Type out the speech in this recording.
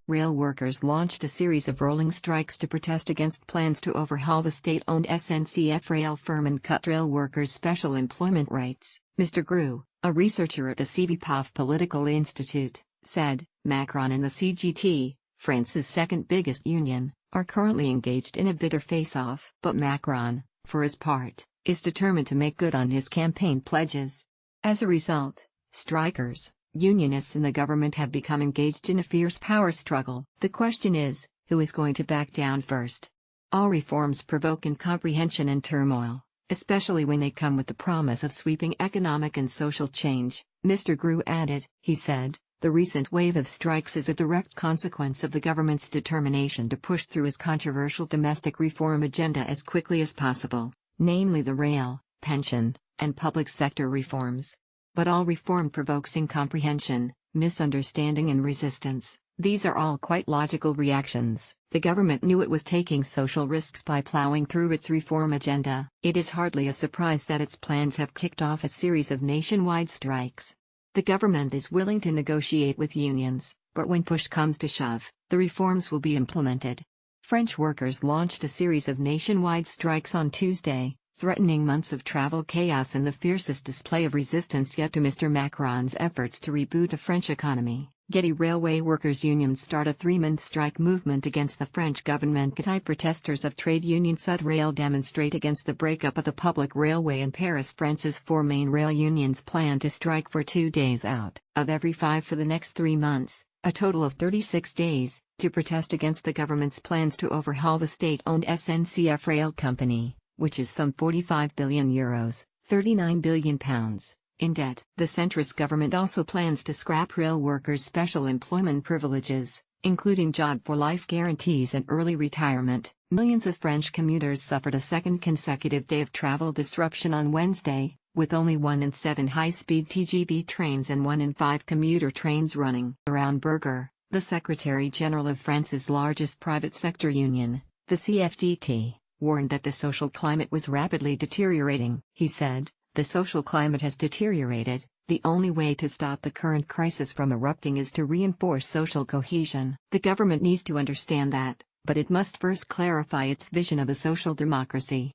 Rail workers launched a series of rolling strikes to protest against plans to overhaul the state-owned SNCF rail firm and cut rail workers' special employment rights. Mr. Grue, a researcher at the CVPOF Political Institute, said, Macron and the CGT, France's second biggest union, are currently engaged in a bitter face-off. But Macron, for his part, is determined to make good on his campaign pledges. As a result, strikers, unionists and the government have become engaged in a fierce power struggle. The question is, who is going to back down first? All reforms provoke incomprehension and turmoil, especially when they come with the promise of sweeping economic and social change, Mr. Grue added. He said, the recent wave of strikes is a direct consequence of the government's determination to push through its controversial domestic reform agenda as quickly as possible, namely the rail, pension, and public sector reforms. But all reform provokes incomprehension, misunderstanding and resistance. These are all quite logical reactions. The government knew it was taking social risks by plowing through its reform agenda. It is hardly a surprise that its plans have kicked off a series of nationwide strikes. The government is willing to negotiate with unions, but when push comes to shove, the reforms will be implemented. French workers launched a series of nationwide strikes on Tuesday, threatening months of travel chaos and the fiercest display of resistance yet to Mr. Macron's efforts to reboot the French economy. Getty Railway Workers Union start a three-month strike movement against the French government. Getty protesters of trade union SUD demonstrate against the breakup of the public railway in Paris. France's four main rail unions plan to strike for 2 days out of every 5 for the next 3 months, a total of 36 days, to protest against the government's plans to overhaul the state-owned SNCF rail company, which is some €45 billion, £39 billion, in debt. The centrist government also plans to scrap rail workers' special employment privileges, including job-for-life guarantees and early retirement. Millions of French commuters suffered a second consecutive day of travel disruption on Wednesday, with only 1 in 7 high-speed TGV trains and 1 in 5 commuter trains running. Around Berger, the Secretary-General of France's largest private sector union, the CFDT, warned that the social climate was rapidly deteriorating. He said, the social climate has deteriorated. The only way to stop the current crisis from erupting is to reinforce social cohesion. The government needs to understand that, but it must first clarify its vision of a social democracy.